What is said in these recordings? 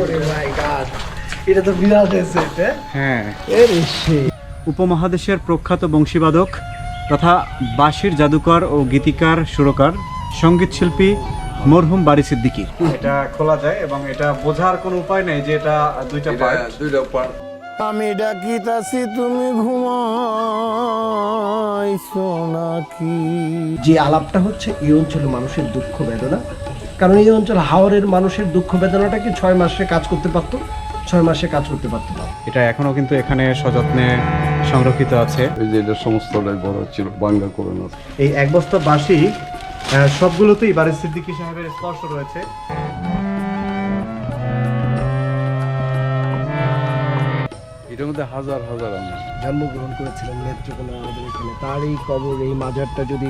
ওরে মাই গড, এটা তো বিরাট সেট। হ্যাঁ, এরে সে উপমহাদেশের প্রখ্যাত বংশীবাদক তথা বাঁশির জাদুকর ও গীতিকার সুরকার সঙ্গীত শিল্পী মরহুম বারী সিদ্দিকী। এটা খোলা যায় এবং এটা বোঝার কোনো উপায় নেই যে এটা দুইটা পার্ট। আমি ডাকিতাছি তুমি ঘুমাইছো নাকি। যে আলাপটা হচ্ছে এই অঞ্চলের মানুষের দুঃখ বেদনা, কারণ এই অঞ্চল হাওরের মানুষের দুঃখ বেদনাটা কি 6 মাসে কাজ করতে পারতো, 6 মাসে কাজ করতে পারতো না। এটা এখনো কিন্তু এখানে সযত্নে সংরক্ষিত আছে। এই যে এটা সমস্তটাই বড় ছিল, বাঙ্গা করে না। এই এক বস্তা বাঁশি সবগুলোতেই বারী সিদ্দিকী সাহেবের স্পর্শ রয়েছে। এটার মধ্যে হাজার হাজার আমরা জন্মগ্রহণ করেছিলেন নেত্রকোনা আমাদের এখানে, তার এই কবর, এই মাজারটা যদি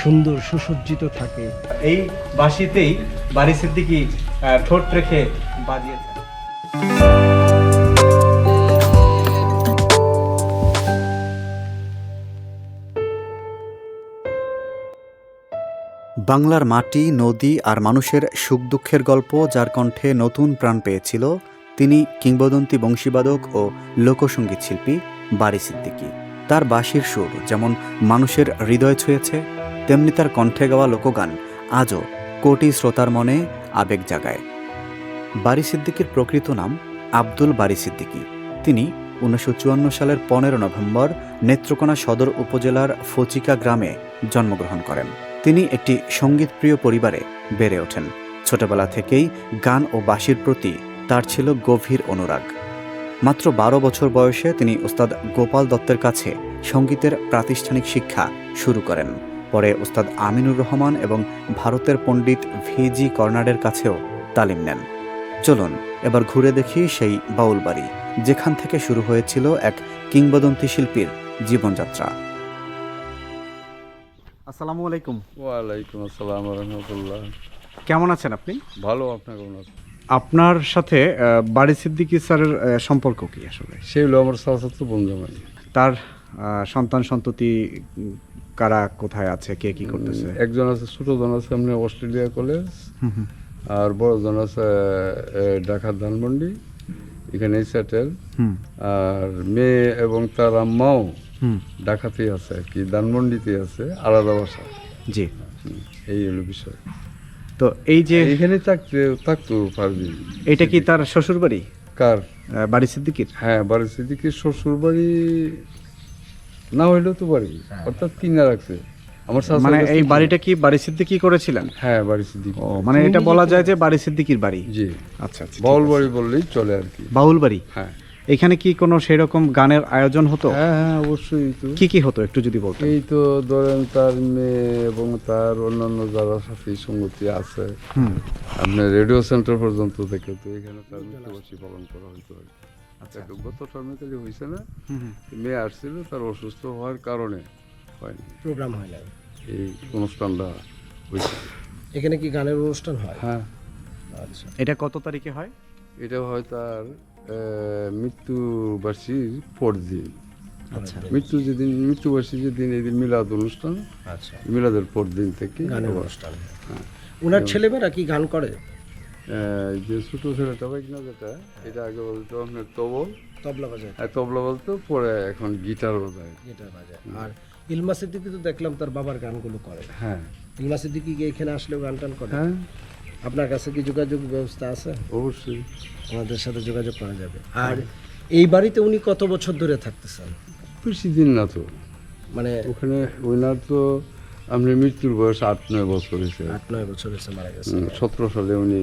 সুন্দর সুসজ্জিত থাকে। এই বাঁশিতেই বারী সিদ্দিকী ঠোঁট রেখে বাজিয়েছেন। বাংলার মাটি, নদী আর মানুষের সুখ দুঃখের গল্প যার কণ্ঠে নতুন প্রাণ পেয়েছিল, তিনি কিংবদন্তি বংশীবাদক ও লোকসঙ্গীত শিল্পী বারী সিদ্দিকী। তার বাঁশির সুর যেমন মানুষের হৃদয় ছুঁয়েছে, তেমনি তার কণ্ঠে গাওয়া লোকগান আজও কোটি শ্রোতার মনে আবেগ জাগায়। বারী সিদ্দিকীর প্রকৃত নাম আব্দুল বারী সিদ্দিকী। তিনি 1954 সালের 15 নভেম্বর নেত্রকোনা সদর উপজেলার ফচিকা গ্রামে জন্মগ্রহণ করেন। তিনি একটি সঙ্গীতপ্রিয় পরিবারে বেড়ে ওঠেন। ছোটবেলা থেকেই গান ও বাঁশির প্রতি তার ছিল গভীর অনুরাগ। মাত্র 12 বছর বয়সে তিনি ওস্তাদ গোপাল দত্তের কাছে সঙ্গীতের প্রাতিষ্ঠানিক শিক্ষা শুরু করেন। পরে ওস্তাদ আমিনুর রহমান এবং ভারতের পণ্ডিত ভিজি কর্নাডের কাছেও তালিম নেন। চলুন এবার ঘুরে দেখি সেই বাউল বাড়ি, যেখান থেকে শুরু হয়েছিল এক কিংবদন্তি শিল্পীর জীবনযাত্রা। আসসালামু আলাইকুম। ওয়ালাইকুম আসসালাম রহমতুল্লাহ। কেমন আছেন আপনি? ভালো, আপনার কেমন আছে? আপনার সাথে বারী সিদ্দিকী স্যারের সম্পর্ক কি আসলে? সে হলো আমার চাচাতো বোন জামাই। তার সন্তান সন্ততি কারা কোথায় আছে, কে কি করতেছে? একজন আছে, ছোট জন আছে আমরা অস্ট্রেলিয়া কলেজ, আর বড় জন আছে ঢাকা ধানমন্ডি, এখানে সেটেল। আর মেয়ে এবং তার আম্মাও ঢাকাতেই আছে আর কি, ধানমন্ডিতে আছে, আলাদা বাসা। জি, এই হলো বিষয়। তো এই যে এখানে থাকতো পারবি। এটা কি তার শ্বশুর বাড়ি? কার? বারী সিদ্দিকীর? হ্যাঁ, বারী সিদ্দিকীর শ্বশুর বাড়ি না হইলেও তো বাড়ি, অর্থাৎ কিনা রাখছে আমার চাচা। মানে এই বাড়িটা কি বারী সিদ্দিকী করেছিলেন? হ্যাঁ, বারী সিদ্দিকী। ও, মানে এটা বলা যায় যে বারী সিদ্দিকীর বাড়ি। জি, আচ্ছা আচ্ছা, বাউল বাড়ি বললেই চলে আর কি। বাউল বাড়ি। হ্যাঁ। এখানে কি কোনো সেরকম গানের আয়োজন হতো? হ্যাঁ হ্যাঁ, অবশ্যই। তো কি কি হতো একটু যদি বলতেন। এই তো ধরেন তার মেয়ে এবং তার অন্যান্য যারা সাথী সঙ্গতি আছে, আপনার রেডিও সেন্টার পর্যন্ত থেকে তো এখানে তার মৃত্যুবার্ষিকী পালন করা হইতো আর কি। আচ্ছা, গত টার্মে তাহলে হয়েছে না, মেয়ে আসছিল, তার অসুস্থ হওয়ার কারণে হয়নি, প্রোগ্রাম হয় না, এই অনুষ্ঠানটা হয়েছে। এখানে কি গানের অনুষ্ঠান হয়? হ্যাঁ। আচ্ছা, এটা কত তারিখে হয়? এটা হয় তার মৃত্যুবার্ষিকীর পরদিন। আচ্ছা, মৃত্যুবার্ষিকী যেদিন, এই দিন মিলাদ অনুষ্ঠান। আচ্ছা, মিলাদের পর দিন থেকে গানের অনুষ্ঠান। ওনার ছেলেমেয়েরা কি গান করে? যে ছোট ছেলেটা বাইক না, যেটা এটা আগে বলতো আপনার তবলা বাজায়। তবলা বলতো, পরে এখন গিটার বাজায়। গিটার বাজায়। আর ইলমা সিদ্দিকী তো দেখলাম তার বাবার গানগুলো করে। হ্যাঁ। ইলমা সিদ্দিকী কি এখানে আসলেও গান টান করে? হ্যাঁ, আপনার কাছে কি যোগাযোগ ব্যবস্থা আছে? অবশ্যই। আমাদের সাথে যোগাযোগ করা যাবে। আর এই বাড়িতে উনি কত বছর ধরে থাকতেছেন? বেশি দিন না তো, মানে ওখানে ওনার তো আপনার মৃত্যুর বয়স 8-9 বছর হয়েছে। 8-9 বছর হয়েছে মারা গেছে। 17 সালে উনি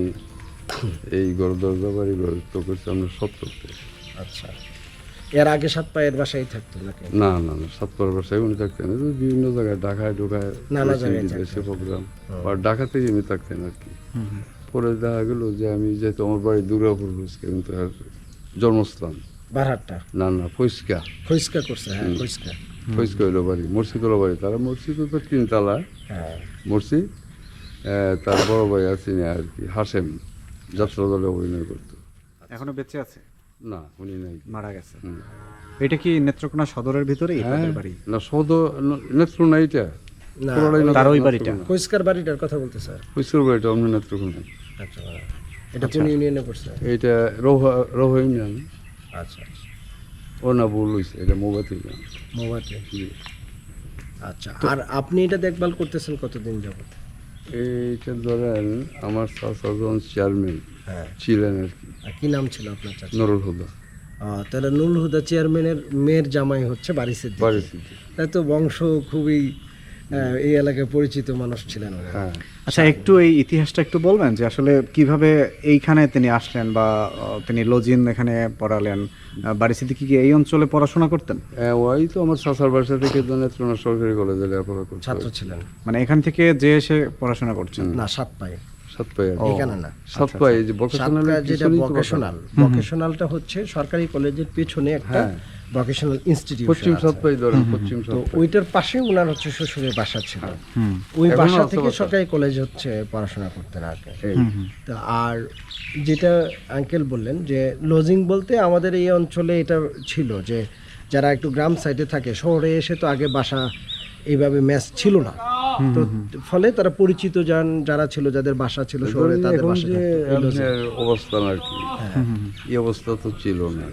এই দরজা বাড়ি গড়িত করছে, আমরা 70-তে। আচ্ছা, এর আগে সাতপায়ের বাসায় থাকতো নাকি? না না না, সাতপাড়ার বাসায় উনি থাকতেন না, বিভিন্ন জায়গায় ঢাকায় নানা জায়গায় দেশে প্রোগ্রাম, আর ঢাকাতেই উনি থাকতেন আর কি। পরে দেখা গেল যে আমি যেহেতু আমার বাড়ি দুর্গাপুর, কিন্তু আর জন্মস্থান বারহাট্টা। না না, ফইস্কা করছে। হ্যাঁ, ফইস্কা হইলো বাড়ি, মসজিদ হলো বাড়ি। তারা মসজিদ তো 3 তলা মসজিদ। তার বড় ভাই আছেন আর কি, হাসেম, যাত্রা দলে অভিনয় করতো। এখনো বেঁচে আছে? না, উনি নাই, মারা গেছে। এটা কি নেত্রকোনা সদরের ভিতরেই তাদের বাড়ি? না, নেত্রকোনা, এইটা তার ওই বাড়িটা ফইস্কার বাড়িটার কথা বলতে স্যার। ফইস্কার বাড়িটা অন্য নেত্রকোনা। আচ্ছা, এটা কোন ইউনিয়নে পড়ছে? এইটা রোহা ইউনিয়ন। আচ্ছা, ও না ভুল হয়েছে, এটা মোবাতি গ্রাম। মোবাতে। আচ্ছা, আর আপনি এটা দেখভাল করতেছেন কতদিন যাবত? এইটা ধরেন আমার চাচা যখন চেয়ারম্যান হ্যাঁ, ছিলেন আর কি, আর কি নাম ছিল আপনার চাচা? নুরুল হুদা তাহলে নুরুল হুদা চেয়ারম্যানের মেয়ের জামাই হচ্ছে বাড়ি সিদ্দিকী। বারিসিদ্দি। তাই তো বংশ খুবই এই এলাকায় পরিচিত মানুষ ছিলেন ওরা। হ্যাঁ, আচ্ছা, একটু এই ইতিহাসটা একটু বলবেন যে আসলে কিভাবে এইখানে তিনি আসলেন বা তিনি লজিন এখানে পড়ালেন? বারিসিদ্দিকী কি এই অঞ্চলে পড়াশোনা করতেন? ওই তো আমার চাচার বাসা থেকে নেত্রকোনা সরকারি কলেজে লেখাপড়া করতে ছাত্র ছিলেন? মানে এখান থেকে যে এসে পড়াশোনা করছেন? না, সাতপাই। সাতপাই আর কি। এখানে না, সাতপাই যে ভোকেশনাল, সাতপাই যেটা ভোকেশনাল, ভোকেশনালটা হচ্ছে সরকারি কলেজের পেছনে একটা ভোকেশনাল ইনস্টিটিউট। পশ্চিম সাতপাই ধরেন, পশ্চিম তো সাতপাই। ওইটার পাশে ওনার হচ্ছে শ্বশুরের বাসা ছিল। হুম। ওই এখনো বাসা আছে থেকে বাসা। সরকারি কলেজ হচ্ছে পড়াশোনা করতেন আগে। এই, তো আর যেটা আঙ্কেল বললেন যে লজিং বলতে আমাদের এই অঞ্চলে এটা ছিল যে যারা একটু গ্রাম সাইডে থাকে, শহরে এসে তো আগে বাসা এইভাবে মেস ছিল না, তো ফলে তারা পরিচিত যারা ছিল, যাদের বাসা ছিল শহরে, তাদের এখন বাসা যে থাকতো এই লজিং। আপনার অবস্থান আর কি, এই অবস্থা তো ছিল না।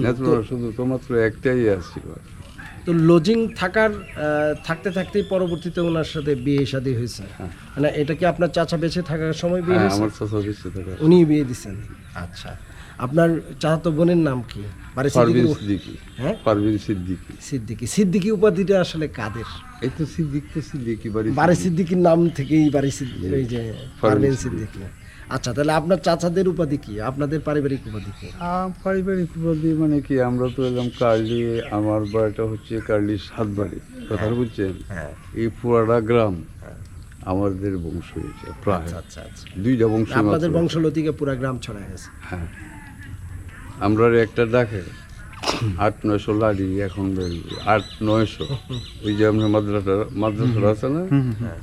নেত্রকোনা শুধু তো মাত্র একটাই আসছিল। তো লজিং থাকতে থাকতেই পরবর্তীতে ওনার সাথে বিয়ে শাদী হয়েছে। মানে এটা কি আপনার চাচা বেঁচে থাকার সময় বিয়ে হ্যাঁ, হয়েছে? আমার চাচা বেঁচে থাকা উনি বিয়ে দিছেন? আচ্ছা, আপনার চাচাতো বোনের নাম কি? বাড়ি পারভিন সিদ্দিকী? সিদ্দিকী। হ্যাঁ, পারভিন সিদ্দিকী। সিদ্দিকী। সিদ্দিকী উপাধিটা আসলে কাদের? এই তো সিদ্দিকী বাড়ি সিদ্দিকীর নাম থেকেই বাড়ি সিদ্দিকী, ওই যে পারভিন সিদ্দিকী। আচ্ছা, তাহলে আপনার চাচাদের উপাধি কি, আপনাদের পারিবারিক উপাধি কি? পারিবারিক উপাধি মানে কি, আমরা তো এলাম কার্লি, আমার বাড়িটা হচ্ছে কার্লি সাতবাড়ি, কথা বুঝছেন? হ্যাঁ, এই পুরাটা গ্রাম আমাদের বংশ হয়েছে, প্রায় আচ্ছা আচ্ছা। দুইটা বংশ আপনাদের মাত্র। বংশলতিকে পুরা গ্রাম ছড়ায় গেছে। হ্যাঁ, আমরা একটা ডাকে 800-900 লাড়ি, এখন 800-900। ওই যে আপনার মাদ্রাসা আছে না,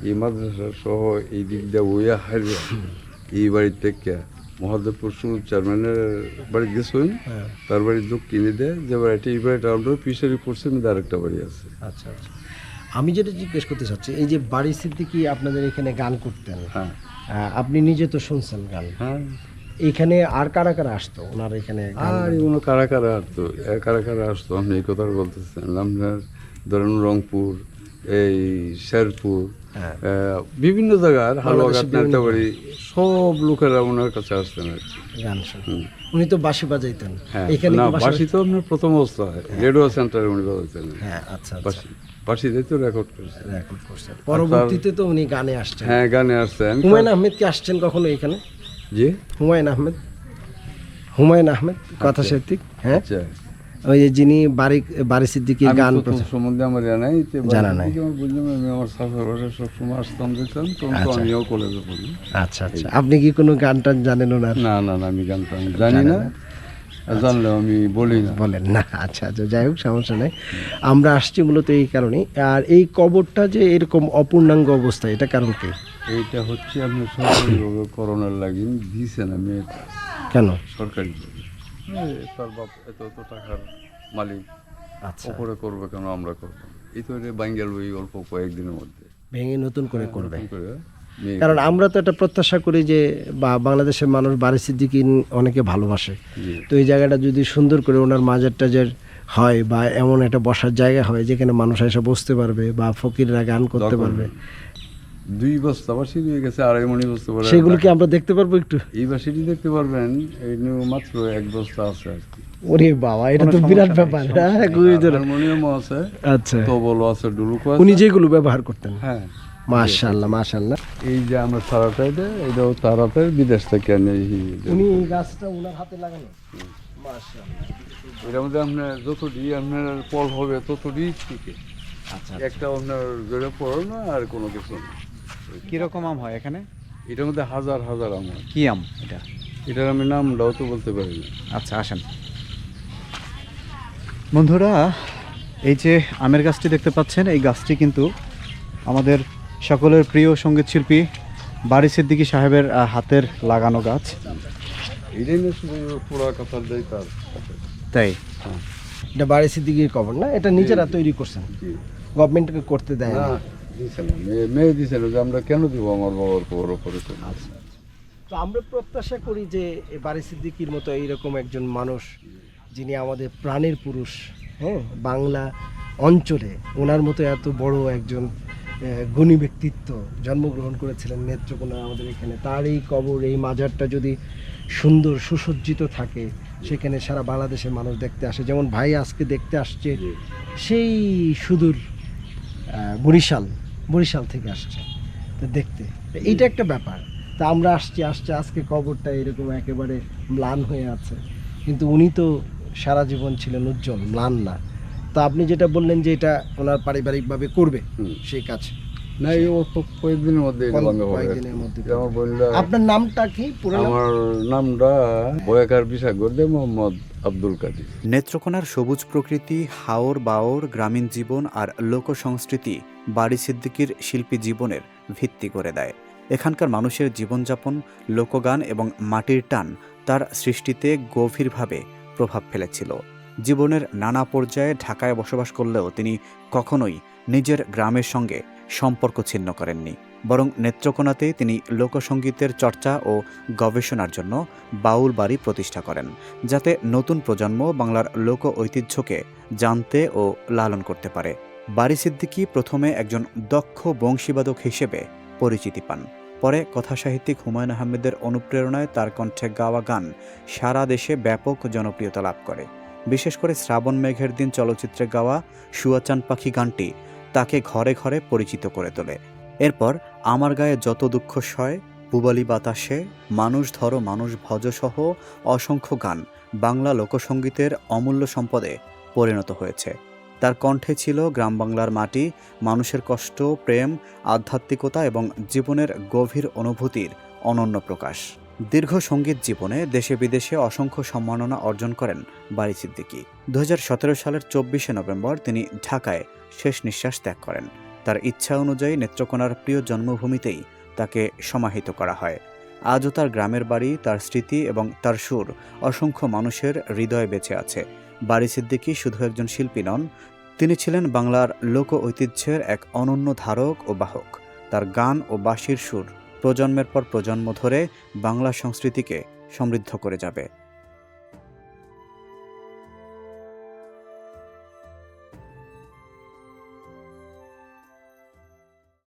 এই মাদ্রাসা সহ এই দিক দিয়ে ওইয়া হারিয়া এই বাড়ির থেকে মহাদেবপুর সুর চেয়ারম্যানের বাড়ি গেছেন, তার বাড়ি দক্ষিণে দেয় যে বাড়িটা, এই বাড়িটা আমরা পিছারি পড়ছে, মধ্যে আরেকটা বাড়ি আছে। আচ্ছা আচ্ছা। আমি যেটা জিজ্ঞেস করতে চাচ্ছি, এই যে বাড়ি সিদ্দিকী আপনাদের এখানে গান করতেন, হ্যাঁ আপনি নিজে তো শুনছেন গান, হ্যাঁ। এইখানে আর কারা কারা আসতো ওনার এখানে গান? আর এগুলো কারা কারা আসতো, কারা কারা আসতো আপনি এই কথা বলতেছেন? আপনার ধরেন রংপুর, এই শেরপুর, হ্যাঁ। বিভিন্ন জায়গার হালুয়াঘাট, বিভিন্ন নাটাবাড়ি, সব লোকেরা ওনার কাছে আসতেন আর কি। গান শুনতেন। উনি তো বাঁশি বাজাইতেন হ্যাঁ, এখানে না কি বাঁশি? বাঁশি তো আপনার প্রথম অবস্থায় রেডিও সেন্টারে উনি বাজাইতেন। হ্যাঁ, আচ্ছা আচ্ছা, বাঁশি, বাঁশিতে তো রেকর্ড করছে। রেকর্ড করছেন। পরবর্তীতে তো উনি গানে আসছেন। হ্যাঁ, গানে আসছেন। হুমায়ুন আহমেদ কি আসছেন কখনো এখানে? জি, হুমায়ুন আহমেদ কথা সাহিত্যিক, হ্যাঁ, আচ্ছা। ওই যে যিনি বাড়ি সিদ্দিকীর আমি গান তো তোর সম্বন্ধে আমার জানা নাই, জানা নাই। আমার বুঝলাম, আমি আমার শাশুড় বাসায় সবসময় আসতাম, দেখতাম, তখন তো আচ্ছা। আমিও কলেজে পড়ি। আচ্ছা আচ্ছা। আপনি কি কোনো গান টান জানেন ওনার? না না না, আমি গান টান জানি না, আর জানলেও আমি বলি না। বলেন না? আচ্ছা আচ্ছা, যাই হোক, সমস্যা নাই। আমরা আসছি মূলত এই কারণেই। আর এই কবরটা যে এরকম অপূর্ণাঙ্গ অবস্থা, এটা কারণ কি? এইটা হচ্ছে আপনার সরকারিভাবে করোনার লাগিন দিয়েছেন, আমি কেন? সরকারি তার বাপ এত টাকার মালিক, আচ্ছা, ওপরে করবে কেন, আমরা করবো? এই তো এটা বাঙ্গাল ওই অল্প কয়েকদিনের মধ্যে ভেঙে নতুন করে করবে। নতুন করে নিয়ে কারণ আমরা তো এটা প্রত্যাশা করি যে বাংলাদেশের মানুষ বাড়ি সিদ্দিকী অনেকে ভালোবাসে। জি। তো এই জায়গাটা যদি সুন্দর করে ওনার মাজার টাজার হয়, বা এমন একটা বসার জায়গা হয় যেখানে মানুষ এসে বসতে পারবে বা ফকিররা গান করতে দরকার পারবে, নেই। 2 বস্তা বাসি হয়ে গেছে, 2.5 মণি বস্তা করে। সেগুলো কি আমরা দেখতে পারবো একটু? এই বাসিটি দেখতে পারবেন, এই নিয়ে মাত্র 1 বস্তা আছে আর কি। ওরে বাবা, এটা তো বিরাট ব্যাপার। হ্যাঁ, খুবই জোরে। হারমোনিয়ামও আছে, আচ্ছা, তবলও আছে, ডুলুকও উনি আছে। যেগুলো ব্যবহার করতেন, হ্যাঁ, মাশাআল্লাহ মাশাআল্লাহ। এই যে আমরা তারাটা, এটাও তারাতে বিদেশ থেকে আনে। উনি এই গাছটা ওনার হাতে লাগানো, মাশাআল্লাহ। এটার মধ্যে আপনার যতটি আপনার ফল হবে ততটি থেকে, আচ্ছা, একটা আপনার জোরে পড়ো না আর কোনো কিছু না। কিরকম আম হয় এখানে? এটার মধ্যে হাজার হাজার আম হয়। কি আম এটা? এটার আমি নামটাও তো বলতে পারি না। আচ্ছা, আসেন বন্ধুরা, এই যে আমের গাছটি দেখতে পাচ্ছেন, এই গাছটি কিন্তু আমাদের সকলের প্রিয় সঙ্গীত শিল্পী বাড়ি সিদ্দিকী সাহেবের হাতের লাগানো গাছ। এটাই না শুধু পুরা কথা দেয় তার। তাই এটা বাড়ি সিদ্দিকীর কবর না? এটা নিজেরা তৈরি করছেন, গভর্নমেন্টকে করতে দেয় না, না? দিছে না, মেয়ে দিছে না, যে আমরা কেন দিব আমার বাবার খবর ওপরে। তো আমরা প্রত্যাশা করি যে বারী সিদ্দিকীর মতো এইরকম একজন মানুষ, যিনি আমাদের প্রাণের পুরুষ, হ্যাঁ, বাংলা অঞ্চলে ওনার মতো এত বড় একজন গুণী ব্যক্তিত্ব জন্মগ্রহণ করেছিলেন নেত্রকোনা আমাদের এখানে, তার এই কবর, এই মাজারটা যদি সুন্দর সুসজ্জিত থাকে, সেখানে সারা বাংলাদেশের মানুষ দেখতে আসে। যেমন ভাই আজকে দেখতে আসছে সেই সুদূর বরিশাল থেকে আসছে তো দেখতে, এইটা একটা ব্যাপার। তা আমরা আসছি আজকে কবরটা এরকম একেবারে ম্লান হয়ে আছে, কিন্তু উনি তো সারা জীবন ছিলেন উজ্জ্বল, ম্লান না। তো আপনি যেটা বললেন যে এটা ওনার পারিবারিকভাবে করবে সেই কাজ, না এই অল্প কয়েকদিনের মধ্যে এটা ভাঙা হবে। কয়েকদিনের মধ্যে। আমার বললা, আপনার নামটা কি পুরো নাম? আমার নামটা বয়াকার বিশাগরদে মোহাম্মদ আব্দুল কাদির। নেত্রকোনার সবুজ প্রকৃতি, হাওর বাওর, গ্রামীণ জীবন আর লোকসংস্কৃতি বারী সিদ্দিকীর শিল্পী জীবনের ভিত্তি করে দেয়। এখানকার মানুষের জীবনযাপন, লোকগান এবং মাটির টান তার সৃষ্টিতে গভীরভাবে প্রভাব ফেলেছিল। জীবনের নানা পর্যায়ে ঢাকায় বসবাস করলেও তিনি কখনোই নিজের গ্রামের সঙ্গে সম্পর্ক ছিন্ন করেননি, বরং নেত্রকোনাতেই তিনি লোকসঙ্গীতের চর্চা ও গবেষণার জন্য বাউল বাড়ি প্রতিষ্ঠা করেন, যাতে নতুন প্রজন্ম বাংলার লোক ঐতিহ্যকে জানতে ও লালন করতে পারে। বারী সিদ্দিকী প্রথমে একজন দক্ষ বংশীবাদক হিসেবে পরিচিতি পান। পরে কথাসাহিত্যিক হুমায়ুন আহমেদের অনুপ্রেরণায় তার কণ্ঠে গাওয়া গান সারা দেশে ব্যাপক জনপ্রিয়তা লাভ করে। বিশেষ করে শ্রাবণ মেঘের দিন চলচ্চিত্রে গাওয়া শুয়াচান পাখি গানটি তাকে ঘরে ঘরে পরিচিত করে তোলে। এরপর আমার গায়ে যত দুঃখ সয়, পূবালি বাতাসে, মানুষ ধরো মানুষ ভজ সহ অসংখ্য গান বাংলা লোকসঙ্গীতের অমূল্য সম্পদে পরিণত হয়েছে। তার কণ্ঠে ছিল গ্রাম বাংলার মাটি, মানুষের কষ্ট, প্রেম, আধ্যাত্মিকতা এবং জীবনের গভীর অনুভূতির অনন্য প্রকাশ। দীর্ঘ সঙ্গীত জীবনে দেশে বিদেশে অসংখ্য সম্মাননা অর্জন করেন বারী সিদ্দিকী। 2017 সালের 24শে নভেম্বর তিনি ঢাকায় শেষ নিঃশ্বাস ত্যাগ করেন। তার ইচ্ছা অনুযায়ী নেত্রকোনার প্রিয় জন্মভূমিতেই তাকে সমাহিত করা হয়। আজও তার গ্রামের বাড়ি, তার স্মৃতি এবং তার সুর অসংখ্য মানুষের হৃদয়ে বেঁচে আছে। বারী সিদ্দিকী শুধু একজন শিল্পী নন, তিনি ছিলেন বাংলার লোক ঐতিহ্যের এক অনন্য ধারক ও বাহক। তার গান ও বাঁশির সুর প্রজন্মের পর প্রজন্ম ধরে বাংলা সংস্কৃতিকে সমৃদ্ধ করে যাবে।